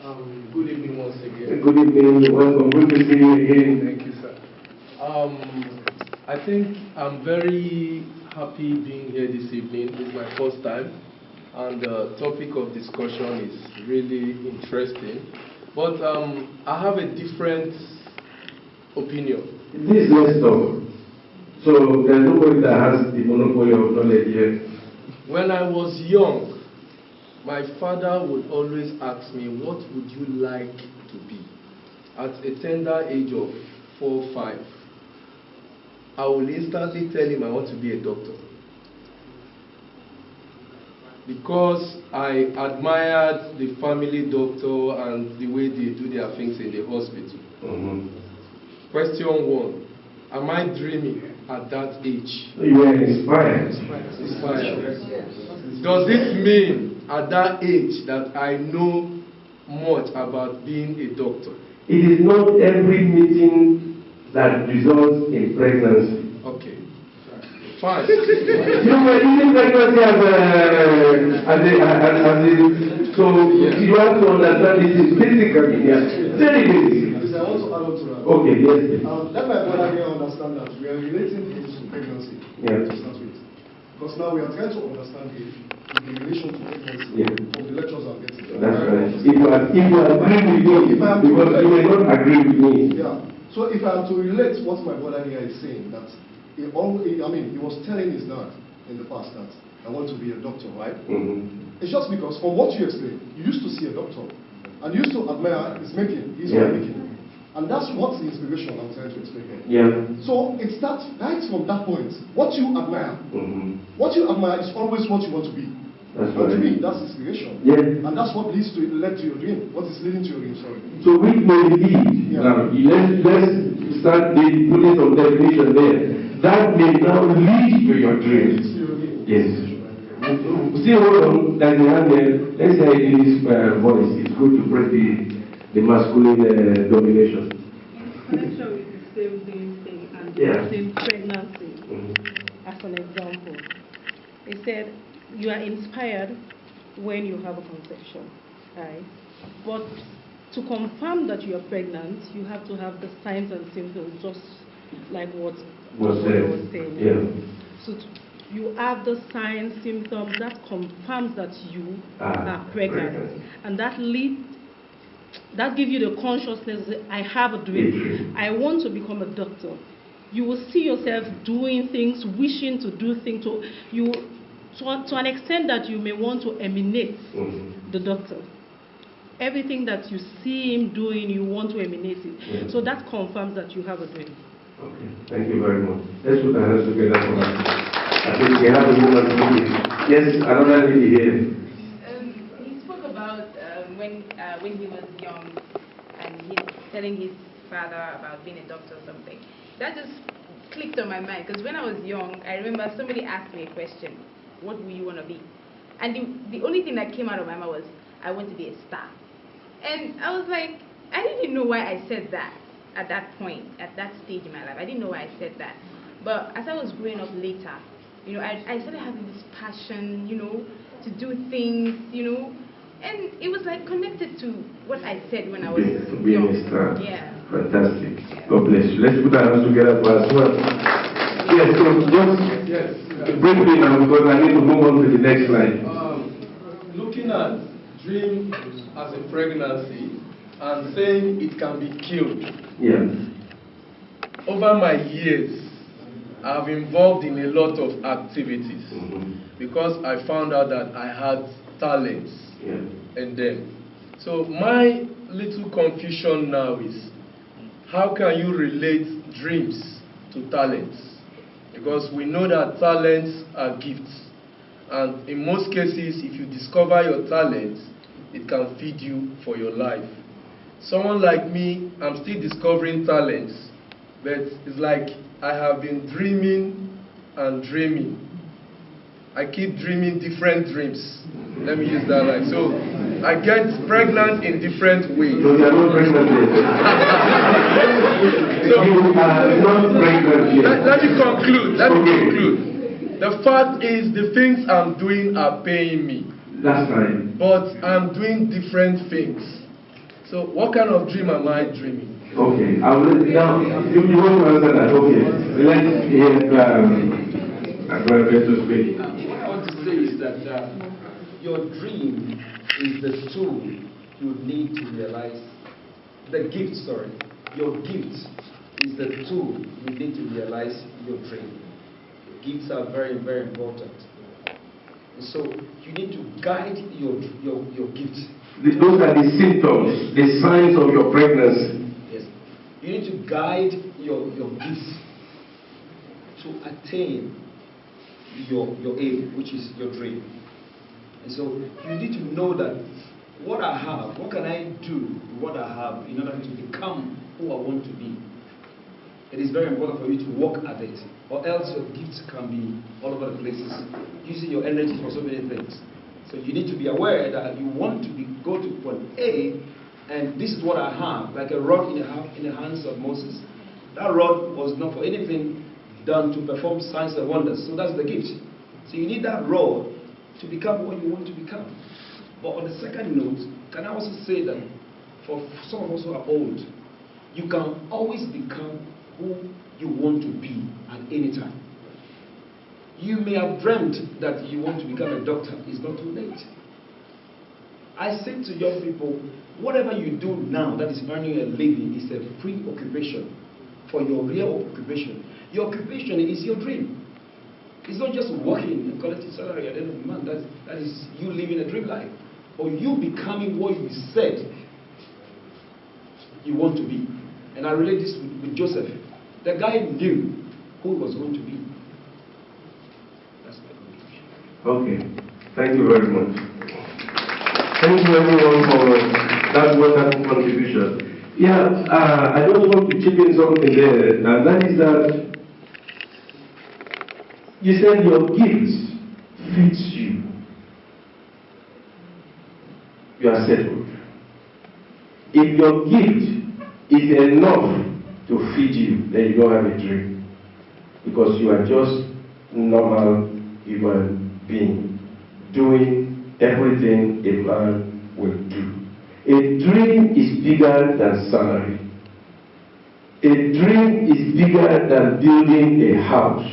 Good evening once again. Good evening, welcome. Good to see you again. Thank you, sir. I think I'm very happy being here this evening. This is my first time, and the topic of discussion is really interesting. But I have a different opinion. This is let's talk. So there's nobody that has the monopoly of knowledge here. When I was young, my father would always ask me, what would you like to be? At a tender age of 4 or 5, I will instantly tell him I want to be a doctor. Because I admired the family doctor and the way they do their things in the hospital. Question 1, am I dreaming at that age? You are inspired. Does it mean at that age that I know much about being a doctor? It is not every meeting that results in pregnancy. Okay. Fine. You were using pregnancy so yes. You have to understand this is basically, very basic. I want to add on to that. Okay, yes. Let my brother here understand that we are relating it to pregnancy. Yeah. To start with. Because now we are trying to understand the relation to pregnancy from the lectures I'm getting. That's right. If you agree with me, because you may not agree with me. Yeah. So if I am to relate what my brother here is saying, that he was telling his dad in the past that I want to be a doctor, right? It's just because from what you explained, you used to see a doctor and you used to admire his making, his making. And that's what the inspiration I'm trying to explain here. Yeah. So it starts right from that point. What you admire, what you admire is always what you want to be. That's and right. to me, that's inspiration. Yeah. And that's what led to your dream. What is leading to your dream, sorry. So which may lead. Now, let's start putting some definition there. That may now lead to your dream. Yes. See, hold on. There's a hand there. Let's say this voice. It's good to break the masculine domination. In connection with the same thing and the same pregnancy, as an example, he said you are inspired when you have a conception, right? But to confirm that you are pregnant, you have to have the signs and symptoms, just like what was saying. Yeah. So you have the signs, symptoms that confirms that you are pregnant, and that gives you the consciousness that I have a dream. I want to become a doctor. You will see yourself doing things, wishing to do things to an extent that you may want to emanate the doctor. Everything that you see him doing, you want to emanate it. So that confirms that you have a dream. Okay, thank you very much. Let's put our hands together for that. I think we have a woman. Yes, another lady here. He spoke about when he was young and he's telling his father about being a doctor or something. That just clicked on my mind because when I was young, I remember somebody asked me a question, what will you want to be? And the only thing that came out of my mouth was, I want to be a star. And I was like, I didn't know why I said that at that point, at that stage in my life. I didn't know why I said that. But as I was growing up later, I started having this passion, to do things, and it was like connected to what I said when I was young. A star. Yeah. Fantastic. God bless you. Let's put our hands together for us. Well, yes, so just briefly now, because I need to move on to the next slide. Looking at dream as a pregnancy and saying it can be killed. Yeah. Over my years, I've involved in a lot of activities because I found out that I had talents in them. So my little confusion now is, how can you relate dreams to talents? Because we know that talents are gifts. And in most cases, if you discover your talents, it can feed you for your life. Someone like me, I'm still discovering talents, but it's like I have been dreaming and dreaming. I keep dreaming different dreams. Let me use that like so. I get pregnant in different ways. So you are not pregnant yet. So you are not pregnant yet. Let me conclude. The fact is, the things I'm doing are paying me. That's right. But I'm doing different things. So what kind of dream am I dreaming? Okay, I will now. If you want to answer that, okay. Let's hear Brother to speak. What I want to say is that your dream is the tool you need to realize. The gift, sorry. Your gift is the tool you need to realize your dream. Gifts are very, very important. And so you need to guide your gift. Those are the symptoms, the signs of your pregnancy. Yes. You need to guide your gifts to attain your aim, which is your dream. And so you need to know that what I have, what can I do with what I have in order to become who I want to be. It is very important for you to work at it, or else your gifts can be all over the places, using your energy for so many things. So you need to be aware that you want to go to point A, and this is what I have, like a rod in the hands of Moses. That rod was not for anything done to perform signs and wonders. So that's the gift. So you need that rod to become what you want to become. But on the second note, can I also say that for some of us who are old, you can always become who you want to be at any time. You may have dreamt that you want to become a doctor. It's not too late. I say to young people, whatever you do now that is earning a living is a preoccupation for your real occupation. Your occupation is your dream. It's not just working and collecting salary at the end of the month. That is you living a dream life. Or you becoming what you said you want to be. And I relate this with Joseph. The guy knew who he was going to be. That's my conclusion. Okay. Thank you very much. Thank you everyone for that wonderful contribution. Yeah, I just want to chip in something there, and that is that you said your gift fits you. You are settled. If your gift is enough to feed you, then you don't have a dream. Because you are just normal human being doing everything a man will do. A dream is bigger than salary. A dream is bigger than building a house.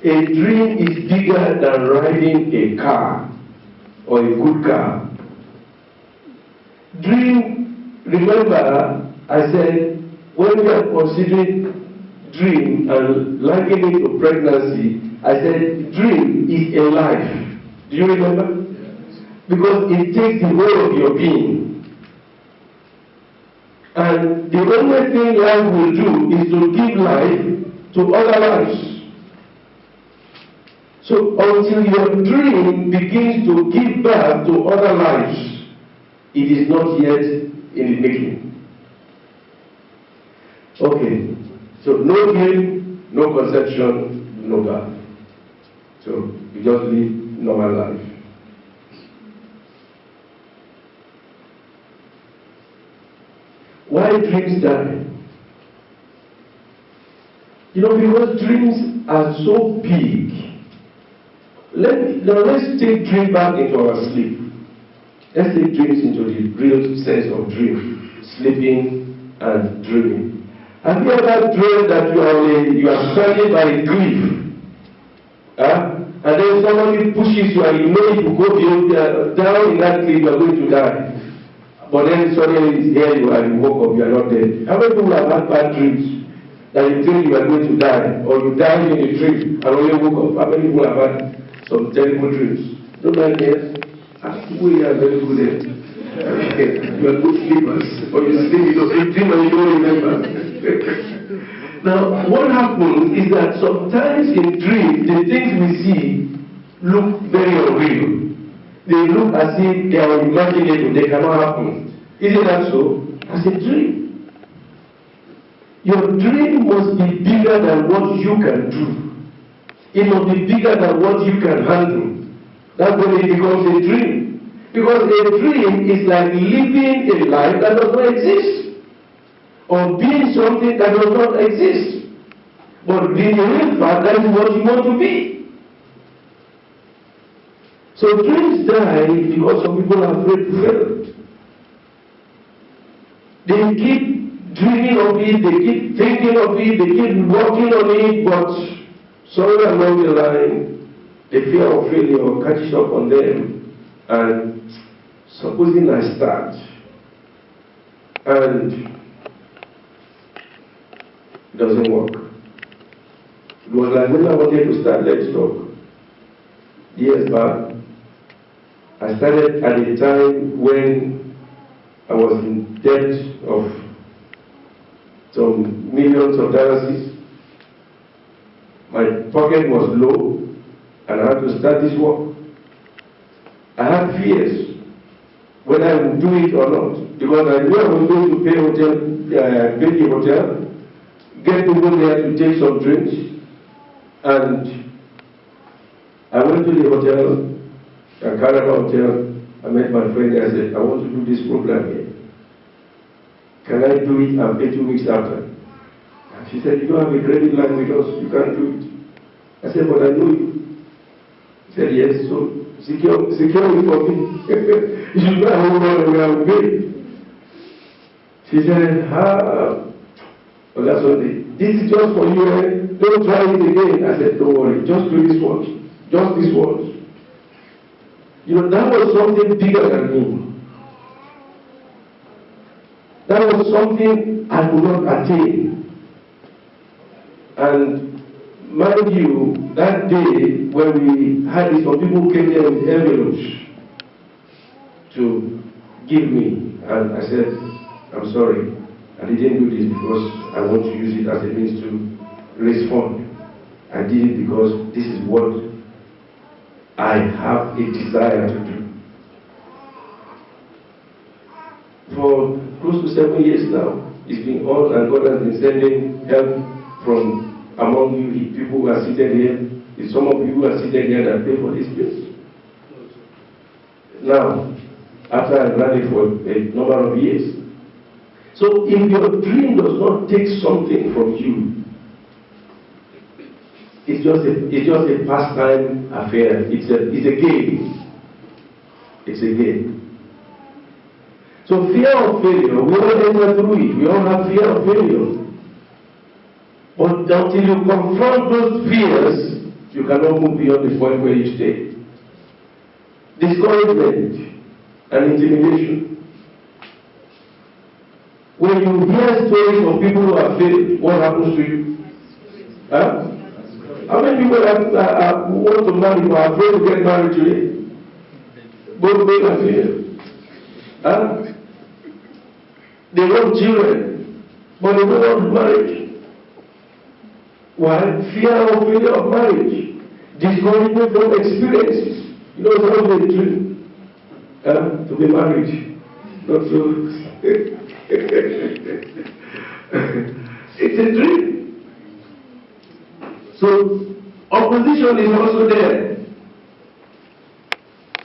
A dream is bigger than riding a car or a good car. Dream, remember, I said, when we are considering dream and likening it to pregnancy, I said dream is a life. Do you remember? Yes. Because it takes the whole of your being. And the only thing life will do is to give life to other lives. So until your dream begins to give birth to other lives, it is not yet in the making. Okay, so no dream, no conception, no birth. So you just live normal life. Why dreams die? You know, because dreams are so big. Let's take dream back into our sleep. Let's take dreams into the real sense of dream, sleeping and dreaming. Have you ever dreamed that you are standing by a cliff, and then somebody pushes you and you know if you go down in that cliff you are going to die, but then suddenly here you are, you woke up, you are not dead? How many people have had bad dreams that you think you are going to die, or you died in a dream and only woke up? How many people have had some terrible dreams? Don't mind here. We are very good at it. You are good sleepers, or you sleep into a dream and you don't remember. Now, what happens is that sometimes in dreams, the things we see look very unreal. They look as if they are imaginable, they cannot happen. Isn't that so? As a dream. Your dream must be bigger than what you can do. It must be bigger than what you can handle. That's when it becomes a dream. Because a dream is like living a life that does not exist, or being something that does not exist. But being a real fact, that is what you want to be. So dreams die because some people are afraid to fail. They keep dreaming of it, they keep thinking of it, they keep working on it, but somewhere along the line, the fear of failure catches up on them, and supposing I start, and it doesn't work. It was like when I wanted to start Let's Talk years back. I started at a time when I was in debt of some millions of dollars. My pocket was low, and I had to start this work. I had fears whether I would do it or not, because I knew I was going to pay the hotel, get people there to take some drinks, and I went to the hotel, the Carnival Hotel. I met my friend. I said, I want to do this program here. Can I do it and pay 2 weeks after? And she said, you don't have a credit line with us, you can't do it. I said, but I know you. He said, yes, so secure it for me. You know how long I will pay. She said, well, that's okay. This is just for you, eh? Don't try it again. I said, don't worry, just do this once. Just this once. You know, that was something bigger than me. That was something I could not attain. And mind you, that day when we had it, some people came there with envelopes to give me. And I said, I'm sorry, I didn't do this because I want to use it as a means to raise funds. I did it because this is what I have a desire to do. For close to 7 years now, it's been on, and God has been sending help from among you, the people who are seated here. It's some of you who are seated here that pay for this place. Now, after I ran it for a number of years. So if your dream does not take something from you, it's just a pastime affair. It's a game. It's a game. So fear of failure, we all enter through it. We all have fear of failure. But until you confront those fears, you cannot move beyond the point where you stay. Discouragement and intimidation. When you hear stories of people who have failed, what happens to you? Huh? How many people who want to marry but are afraid to get married today? Both male and female. Huh? They want children, but they don't want marriage. Why? Fear of failure of marriage. Discouragement from experiences. You know, it's always a dream to be married. Not so. It's a dream. So, opposition is also there.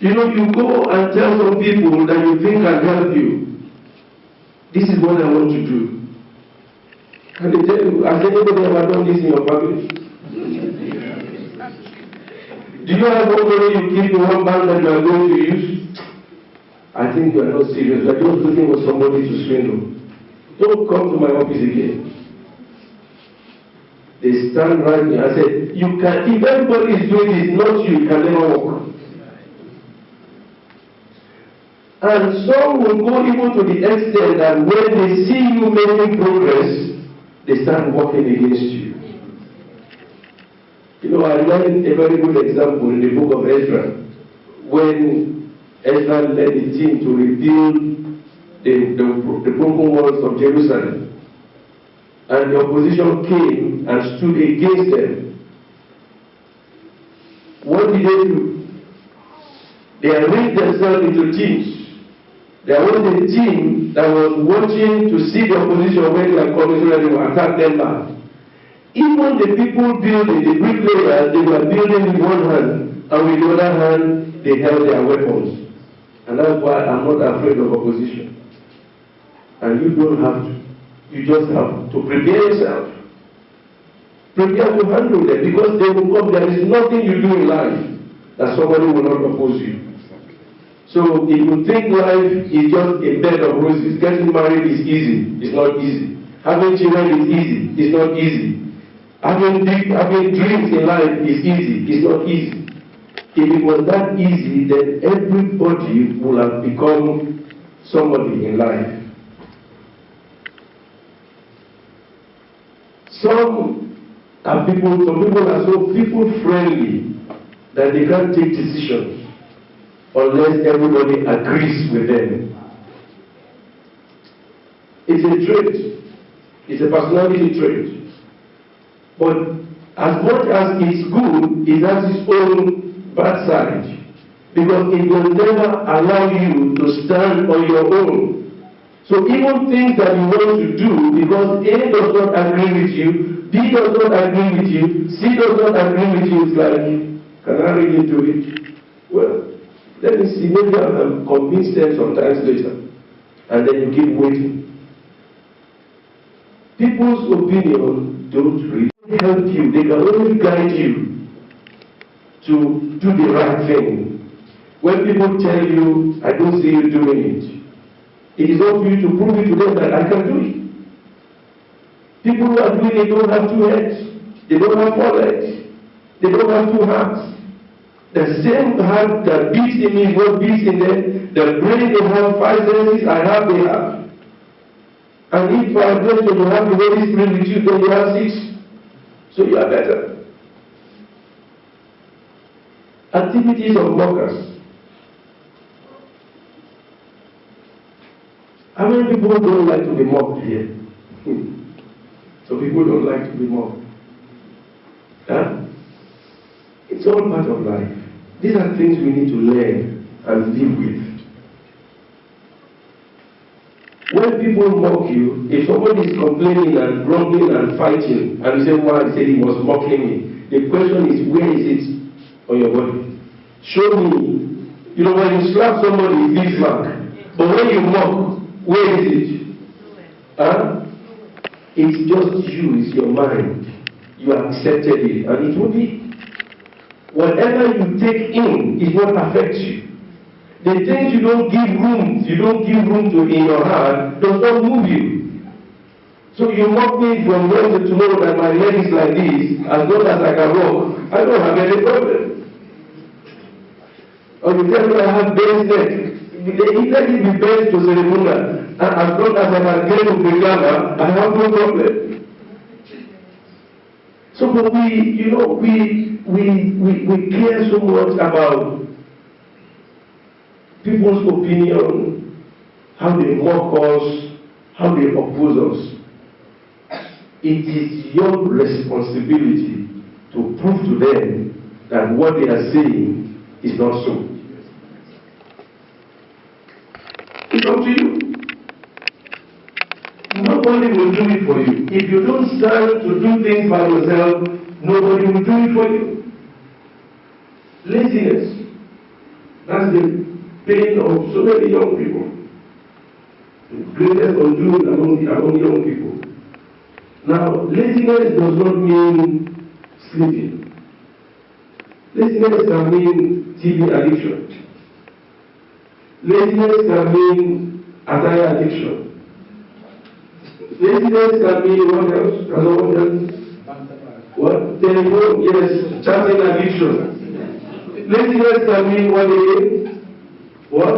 You know, you go and tell some people that you think can help you. This is what I want to do. And they tell you, has anybody ever done this in your family? Do you have one money you keep in one bank that you are going to use? I think you are not serious. You are just looking for somebody to swindle. Don't come to my office again. They stand right there and say, you can, if everybody is doing this, not you, you can never walk. And some will go even to the extent that when they see you making progress, they start working against you. You know, I learned a very good example in the book of Ezra, when Ezra led the team to rebuild the broken walls of Jerusalem. And the opposition came and stood against them. What did they do? They arranged themselves into teams. There was a team that was watching to see the opposition when they are coming so that they will attack them back. Even the people building, the bricklayers, they were building with one hand, and with the other hand, they held their weapons. And that's why I'm not afraid of opposition. And you don't have to. You just have to prepare yourself. Prepare to handle them, because they will come. There is nothing you do in life that somebody will not oppose you. So if you think life is just a bed of roses, getting married is easy, it's not easy. Having children is easy, it's not easy. Having dreams in life is easy, it's not easy. If it was that easy, then everybody would have become somebody in life. Some people are so people-friendly that they can't take decisions unless everybody agrees with them. It's a trait. It's a personality trait. But as much as it's good, it has its own bad side. Because it will never allow you to stand on your own. So even things that you want to do, because A does not agree with you, B does not agree with you, C does not agree with you, it's like, can I really do it? Well, let me see, maybe I'll convince them sometimes later. And then you keep waiting. People's opinion don't really help you. They can only guide you to do the right thing. When people tell you, I don't see you doing it, it is up to you to prove it to them that I can do it. People who are doing it don't have two heads. They don't have four legs. They don't have two hearts. The same heart that beats in me is what beats in them. The brain, they have five senses, I have, they have. And if I agree to you have the Holy Spirit with you, then you have six. So you are better. Activities of mockers. How many people don't like to be mocked here? So people don't like to be mocked. Huh? It's all part of life. These are things we need to learn and live with. When people mock you, if somebody is complaining and grumbling and fighting, and you say, "Why?" He said he was mocking me. The question is, where is it on your body? Show me. You know, when you slap somebody, it leaves mark. But when you mock, where is it? Huh? It's just you, it's your mind. You accepted it, and it will be. Whatever you take in is what affects you. The things you don't give room to in your heart does not move you. So you mock me from Wednesday to tomorrow that my leg is like this, as long as I can walk, I don't have any problem. Or you tell me I have bent neck. Let it be bent to ceremonial, and as long as I can get to the gamma, I have no problem. So but we care so much about people's opinion, how they mock us, how they oppose us. It is your responsibility to prove to them that what they are saying is not so. It's up to you. Nobody will do it for you. If you don't stand to do things by yourself, nobody will do it for you. Laziness. That's the pain of so many young people. The greatest undoing among young people. Now, laziness does not mean sleeping. Laziness can mean TV addiction. Laziness can mean attire addiction. Laziness can mean what else? What else? What? Telephone? Yes, chatting addiction. Laziness can mean what again? What?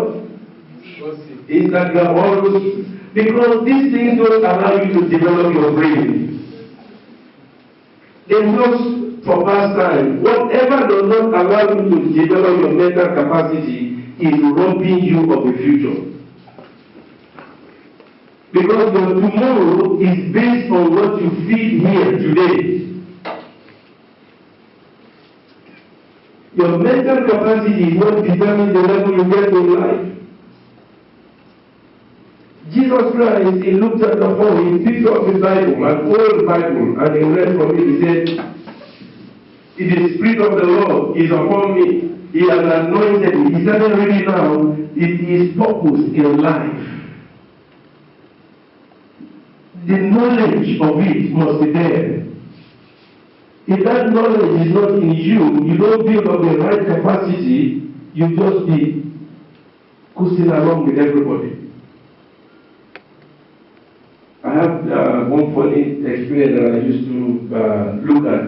Instagram, all those. Because these things don't allow you to develop your brain. They're just for pastime. Whatever does not allow you to develop your mental capacity is robbing you of the future. Because your tomorrow is based on what you feed here today. Your mental capacity is what determines the level you get in life. Jesus Christ, he looked at the phone, he picked up the Bible, an old Bible, and he read from it. He said, "The Spirit of the Lord is upon me. He has anointed me." He started reading now, it is purpose in life. The knowledge of it must be there. If that knowledge is not in you, you don't build up the right capacity, you just be coasting along with everybody. I have one funny experience that I used to look at.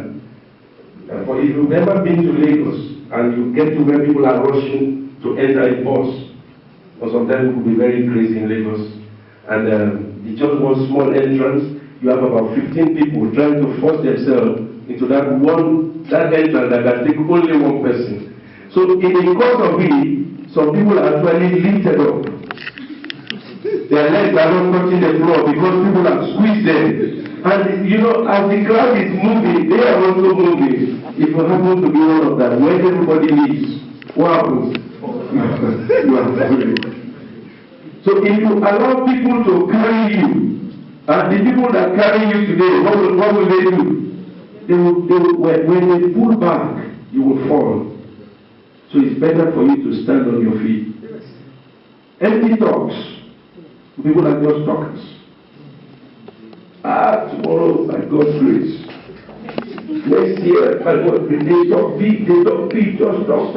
For if you've ever been to Lagos and you get to where people are rushing to enter a bus, or sometimes it could be very crazy in Lagos, and it's just one small entrance. You have about 15 people trying to force themselves into that entrance that can take only one person. So in the course of it, some people are actually lifted up. Their legs are not touching the floor because people have squeezed them. And you know, as the crowd is moving, they are also moving. If you happen to be one of them, when everybody leaves, what happens? You are moving. So if you allow people to carry you, and the people that carry you today, what will they do? When they pull back, you will fall. So it's better for you to stand on your feet. Empty talks. People are just talkers. Tomorrow, by God's grace. Next year, by God, they talk big, just talk.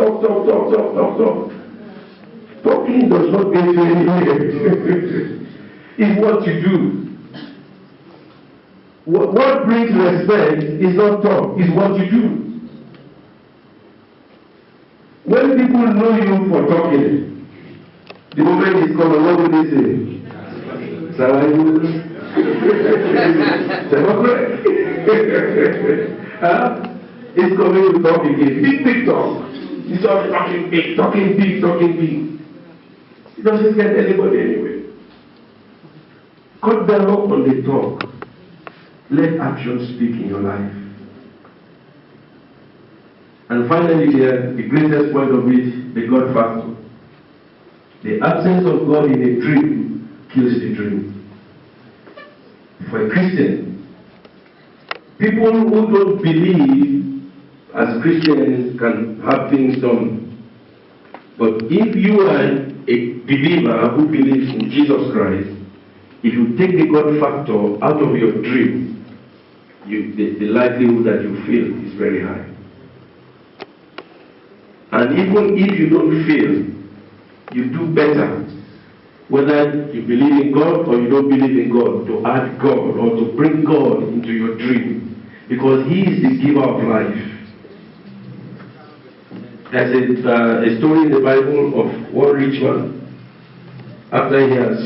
Talking does not get you anywhere. It's what you do. What brings respect is not talk, it's what you do. When people know you for talking, the moment is coming, what will they say? It's coming to talk again. Big talk. It's all talking big. It doesn't get anybody anyway. Cut down on the talk. Let action speak in your life. And finally here, the greatest point of it, the God factor. The absence of God in a dream kills the dream. For a Christian, people who don't believe as Christians can have things done. But if you are a believer who believes in Jesus Christ, if you take the God factor out of your dream, the likelihood that you fail is very high. And even if you don't fail, you do better, whether you believe in God or you don't believe in God, to add God or to bring God into your dream, because He is the giver of life. There's a story in the Bible of one rich man. After he has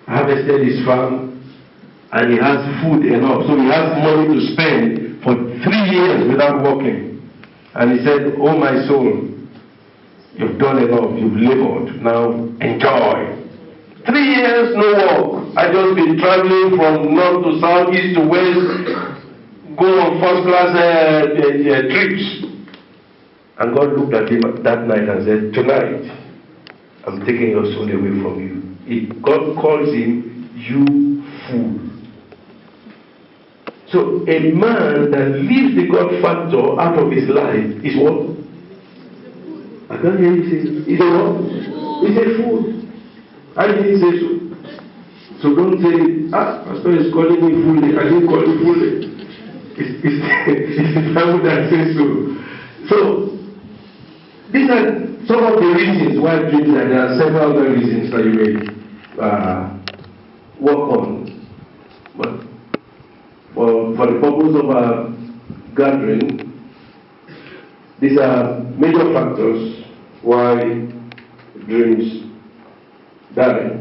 harvested his farm and he has food enough, so he has money to spend for 3 years without working. And he said, "Oh my soul, you've done enough, you've labored, now enjoy. 3 years, no work. I just been traveling from north to south, east to west, go on first class trips." And God looked at him that night and said, "Tonight, I'm taking your soul away from you." God calls him, "You fool." So a man that leaves the God factor out of his life is what? I can't hear you say. He's a what? He's a fool. I didn't say so. So don't say, Pastor is calling me fool. I didn't call you fool. It's the Bible that says so. So these are some of the reasons why dreams, and there are several other reasons that you may work on. But for the purpose of our gathering, these are major factors why dreams die.